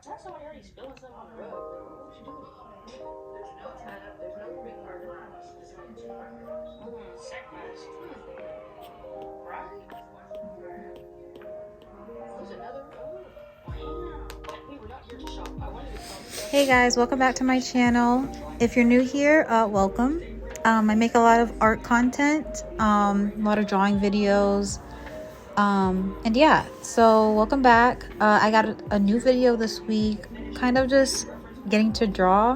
Not somebody already spilling something on the rug. What you doing? There's no tap. There's no big part. There's only two microphones. Synchronized. Right? There's another. Oh, wow. We were not here to shop. I wanted to come. Hey guys, welcome back to my channel. If you're new here, welcome. I make a lot of art content, a lot of drawing videos, and yeah, so welcome back. I got a new video this week, kind of just getting to draw,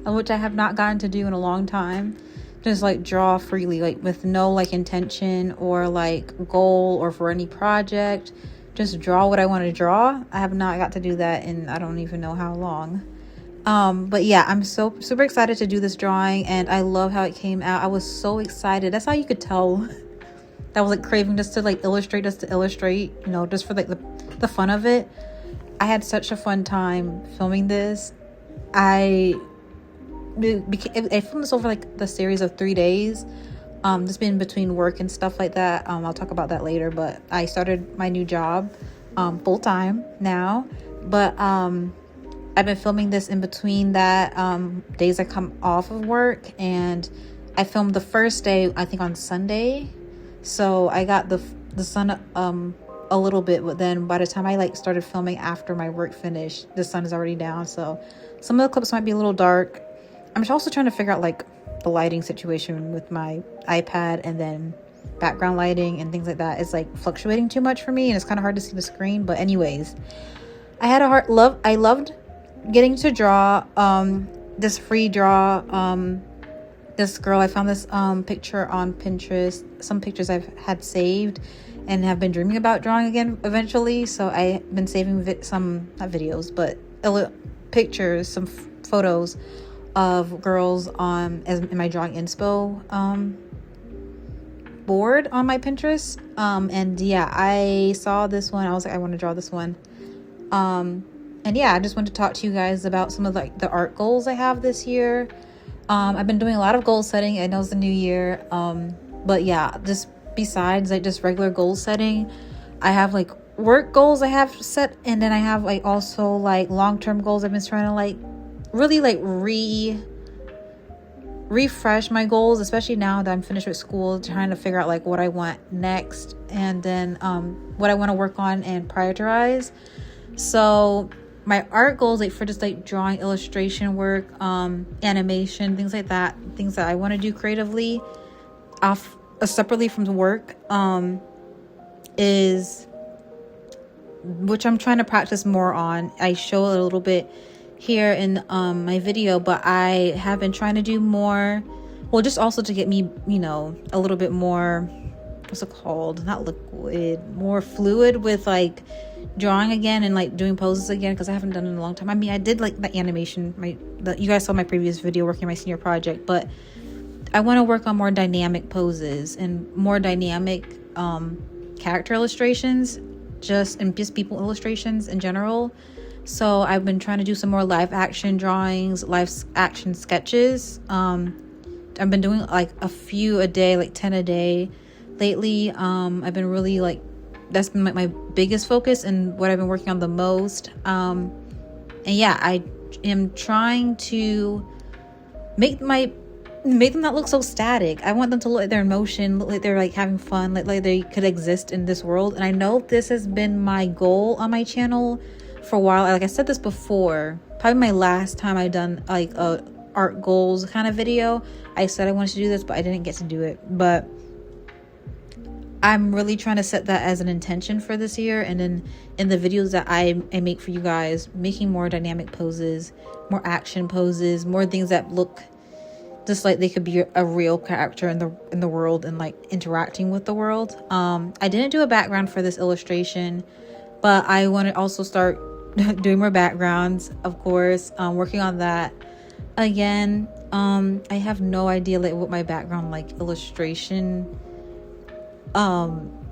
which I have not gotten to do in a long time. Just like draw freely, like with no like intention or like goal or for any project. Just draw what I want to draw. I have not got to do that in I don't even know how long. But yeah, I'm so super excited to do this drawing, and I love how it came out. I was so excited. That's how you could tell that I was like craving just to like illustrate, you know, just for like the fun of it. I had such a fun time filming this. I filmed this over like the series of 3 days. This been between work and stuff like that. I'll talk about that later, but I started my new job full time now, but I've been filming this in between that days I come off of work, and I filmed the first day I think on Sunday, so I got the sun a little bit, but then by the time I like started filming after my work finished, the sun is already down, so some of the clips might be a little dark. I'm also trying to figure out like the lighting situation with my iPad, and then background lighting and things like that is like fluctuating too much for me, and it's kind of hard to see the screen. But anyways, I loved getting to draw this free draw. This girl, I found this picture on Pinterest, some pictures I've had saved and have been dreaming about drawing again eventually, so I've been saving some not videos but pictures, some photos of girls in my drawing inspo board on my Pinterest, and yeah, I saw this one. I was like, I want to draw this one, and yeah, I just wanted to talk to you guys about some of like the art goals I have this year. I've been doing a lot of goal setting. I know it's the new year, but yeah, just besides like just regular goal setting, I have like work goals I have set, and then I have like also like long-term goals I've been trying to like really like refresh my goals, especially now that I'm finished with school, trying to figure out like what I want next, and then what I want to work on and prioritize. So my art goals, like for just like drawing, illustration work, animation, things like that, things that I want to do creatively off separately from the work, is which I'm trying to practice more on. I show a little bit here in my video, but I have been trying to do more, well, just also to get me, you know, a little bit more, what's it called, not liquid, more fluid with like drawing again and like doing poses again, because I haven't done it in a long time. I mean, I did like the animation, you guys saw my previous video working on my senior project, but I want to work on more dynamic poses and more dynamic character illustrations, just people illustrations in general. So I've been trying to do some more live action drawings, live action sketches. I've been doing like a few a day, like 10 a day lately. I've been really like, that's been my biggest focus and what I've been working on the most. And yeah, I am trying to make them not look so static. I want them to look like they're in motion, look like they're like having fun, like they could exist in this world. And I know this has been my goal on my channel for a while. Like I said this before, probably my last time I done like a art goals kind of video, I said I wanted to do this, but I didn't get to do it. But I'm really trying to set that as an intention for this year, and then in the videos that I make for you guys, making more dynamic poses, more action poses, more things that look just like they could be a real character in the world and like interacting with the world. I didn't do a background for this illustration, but I want to also start doing more backgrounds, of course, working on that again. I have no idea like what my background like illustration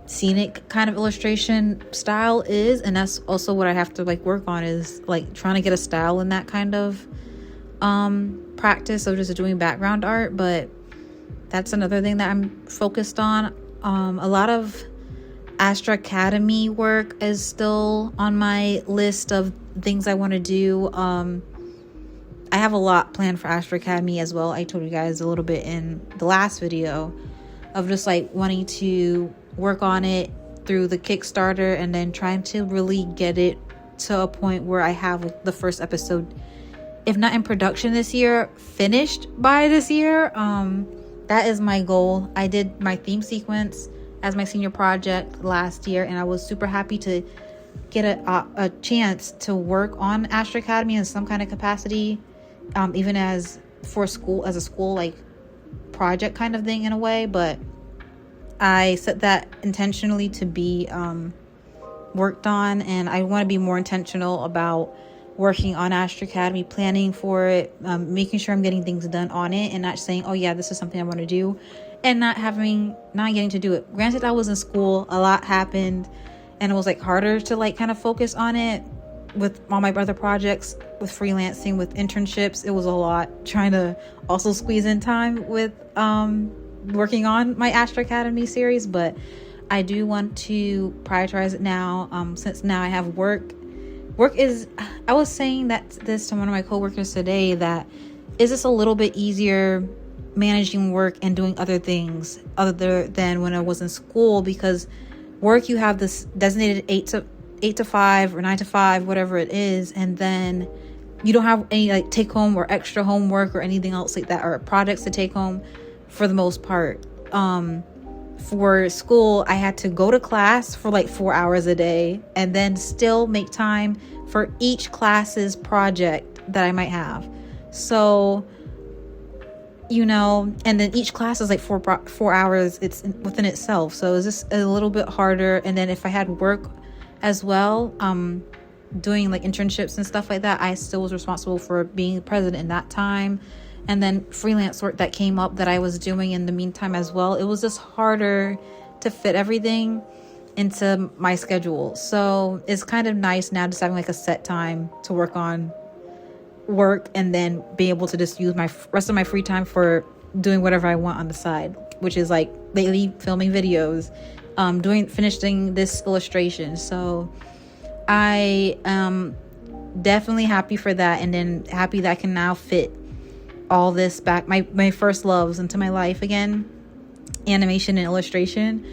scenic kind of illustration style is, and that's also what I have to like work on, is like trying to get a style in that kind of practice of just doing background art. But that's another thing that I'm focused on. A lot of Astra Academy work is still on my list of things I want to do. I have a lot planned for Astra Academy as well. I told you guys a little bit in the last video of just like wanting to work on it through the Kickstarter and then trying to really get it to a point where I have the first episode, if not in production this year, finished by this year. That is my goal. I did my theme sequence as my senior project last year, and I was super happy to get a chance to work on Astra Academy in some kind of capacity, even as a school like project kind of thing in a way. But I set that intentionally to be worked on, and I want to be more intentional about working on Astra Academy, planning for it, making sure I'm getting things done on it, and not saying, oh yeah, this is something I want to do, and not getting to do it. Granted, I was in school, a lot happened, and it was like harder to like kind of focus on it with all my other projects, with freelancing, with internships. It was a lot trying to also squeeze in time with working on my Astra Academy series, but I do want to prioritize it now, since now I have work. I was saying this to one of my coworkers today, that is just a little bit easier managing work and doing other things other than when I was in school, because work, you have this designated 8 to 5 or 9 to 5, whatever it is, and then you don't have any like take home or extra homework or anything else like that, or projects to take home for the most part. For school, I had to go to class for like 4 hours a day and then still make time for each class's project that I might have. So, and then each class is like 4 hours. It's within itself. So it's just a little bit harder. And then if I had work as well, doing like internships and stuff like that, I still was responsible for being president in that time. And then freelance work that came up that I was doing in the meantime as well. It was just harder to fit everything into my schedule. So it's kind of nice now just having like a set time to work on work, and then be able to just use my rest of my free time for doing whatever I want on the side, which is like lately filming videos, finishing this illustration. So I am definitely happy for that, and then happy that I can now fit all this back, my first loves, into my life again, animation and illustration.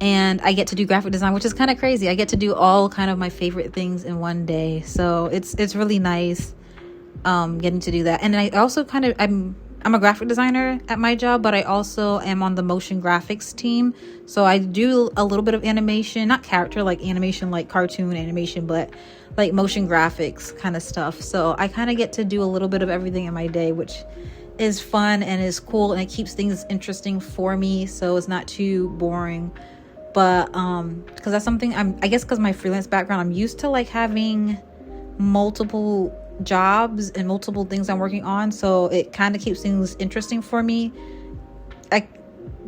And I get to do graphic design, which is kind of crazy. I get to do all kind of my favorite things in one day. So it's really nice getting to do that. And I also I'm a graphic designer at my job, but I also am on the motion graphics team. So I do a little bit of animation, not character like animation, like cartoon animation, but like motion graphics kind of stuff. So I kind of get to do a little bit of everything in my day, which is fun and is cool, and it keeps things interesting for me, so it's not too boring. But because that's something I guess because my freelance background, I'm used to like having multiple jobs and multiple things I'm working on, so it kind of keeps things interesting for me. I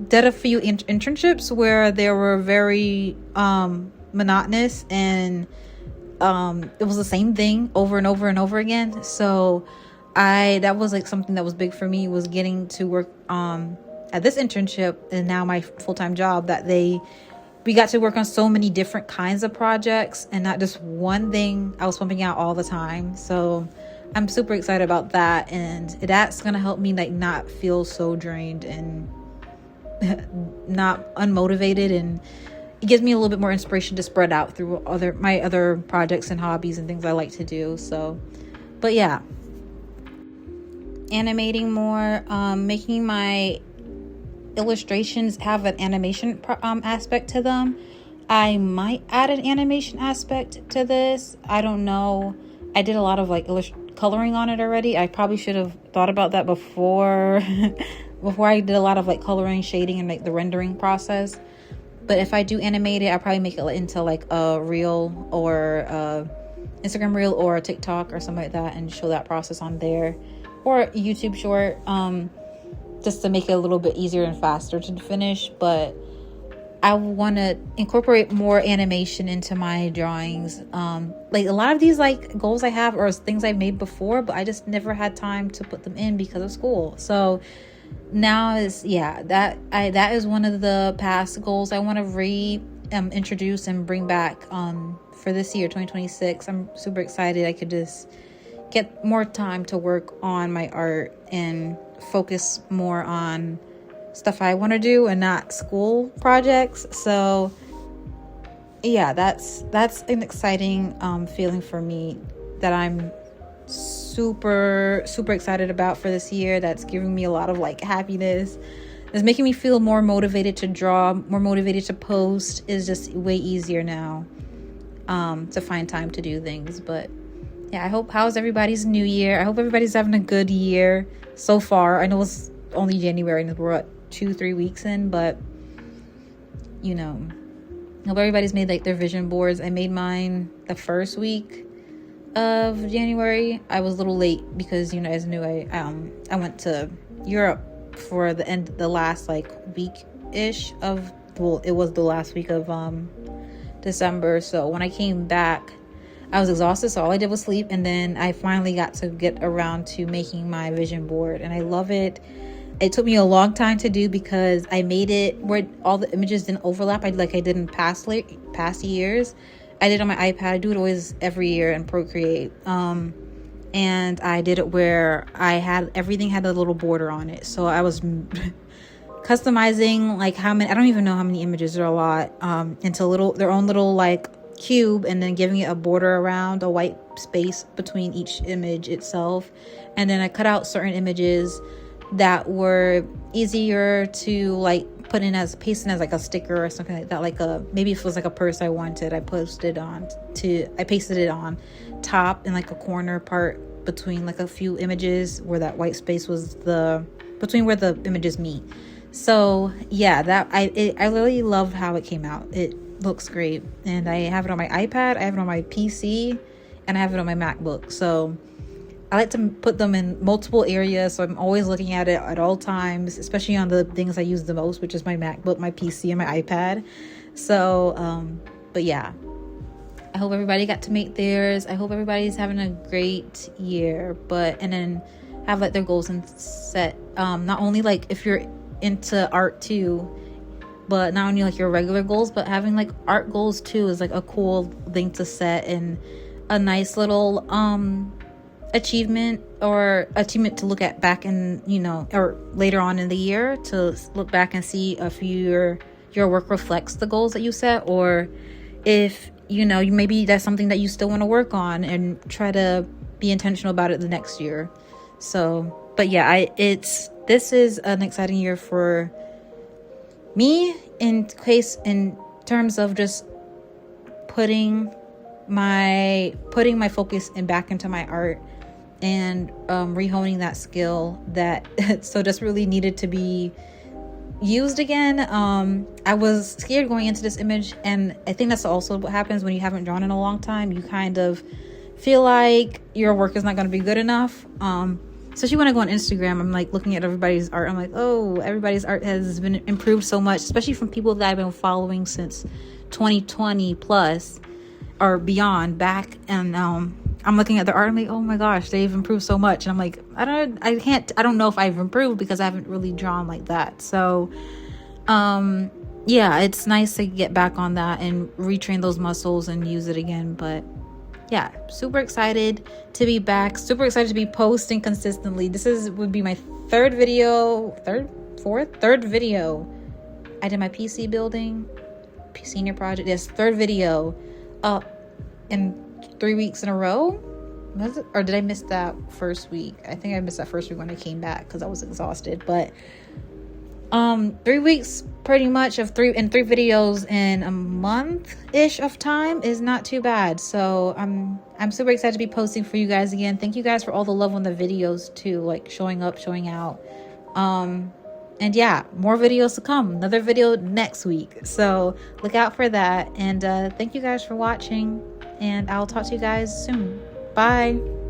did a few internships where they were very monotonous, and it was the same thing over and over and over again. So that was like something that was big for me, was getting to work at this internship and now my full-time job, that we got to work on so many different kinds of projects and not just one thing I was pumping out all the time. So I'm super excited about that, and that's gonna help me like not feel so drained and not unmotivated, and it gives me a little bit more inspiration to spread out through my other projects and hobbies and things I like to do. So, but yeah, animating more, making my illustrations have an animation aspect to them. I might add an animation aspect to this. I don't know. I did a lot of like coloring on it already. I probably should have thought about that before I did a lot of like coloring, shading, and like the rendering process. But if I do animate it, I'll probably make it into like a reel or Instagram reel or a TikTok or something like that, and show that process on there, or a YouTube short, just to make it a little bit easier and faster to finish. But I want to incorporate more animation into my drawings. Like a lot of these like goals I have are things I've made before, but I just never had time to put them in because of school. So now is, yeah, that is one of the past goals I want to introduce and bring back for this year, 2026. I'm super excited. I could just get more time to work on my art and focus more on stuff I want to do and not school projects. So yeah, that's an exciting feeling for me that I'm super excited about for this year. That's giving me a lot of like happiness. It's making me feel more motivated to draw, more motivated to post. Is just way easier now to find time to do things. But yeah, how's everybody's new year? I hope everybody's having a good year so far. I know it's only January and we're at 2-3 weeks in, but you know, I hope everybody's made like their vision boards. I made mine the first week of January. I was a little late because, you know, as knew, I went to Europe for the last like week-ish of, well, it was the last week of December. So when I came back, I was exhausted, so all I did was sleep, and then I finally got to get around to making my vision board, and I love it. It took me a long time to do because I made it where all the images didn't overlap. I did in past years. I did it on my iPad. I do it always every year in Procreate. And I did it where everything had a little border on it. So I was customizing like how many, I don't even know how many images, there are a lot, into their own little like cube, and then giving it a border around, a white space between each image itself. And then I cut out certain images that were easier to like paste in as like a sticker or something like that, like maybe if it was like a purse I wanted, I pasted it on top in like a corner part between like a few images where that white space was between where the images meet. So yeah, I really love how it came out. It looks great, and I have it on my iPad, I have it on my PC, and I have it on my MacBook. So I like to put them in multiple areas, so I'm always looking at it at all times, especially on the things I use the most, which is my MacBook, my PC, and my iPad. So, but yeah, I hope everybody got to make theirs. I hope everybody's having a great year, and then have like their goals and set. Not only like if you're into art too, but not only like your regular goals, but having like art goals too is like a cool thing to set, and a nice little achievement to look at back in, you know, or later on in the year, to look back and see if your work reflects the goals that you set, or if, you know, maybe that's something that you still want to work on, and try to be intentional about it the next year. So, but yeah, this is an exciting year for me in terms of just putting my focus back into my art, and rehoning that skill that so desperately needed to be used again. I was scared going into this image, and I think that's also what happens when you haven't drawn in a long time. You kind of feel like your work is not going to be good enough. Especially when I go on Instagram, I'm like looking at everybody's art. I'm like, oh, everybody's art has been improved so much, especially from people that I've been following since 2020 plus or beyond back. And I'm looking at their art. I'm like, oh my gosh, they've improved so much. And I'm like, I don't know if I've improved because I haven't really drawn like that. So, yeah, it's nice to get back on that and retrain those muscles and use it again. But yeah, super excited to be back. Super excited to be posting consistently. Would be my third video. I did my PC building, senior project. Yes, third video in 3 weeks in a row. Was it? Or did I miss that first week? I think I missed that first week when I came back because I was exhausted. But 3 weeks pretty much of three videos in a month-ish of time is not too bad. So I'm super excited to be posting for you guys again. Thank you guys for all the love on the videos too, like showing up, showing out. And yeah, more videos to come. Another video next week, so look out for that. And thank you guys for watching, and I'll talk to you guys soon. Bye.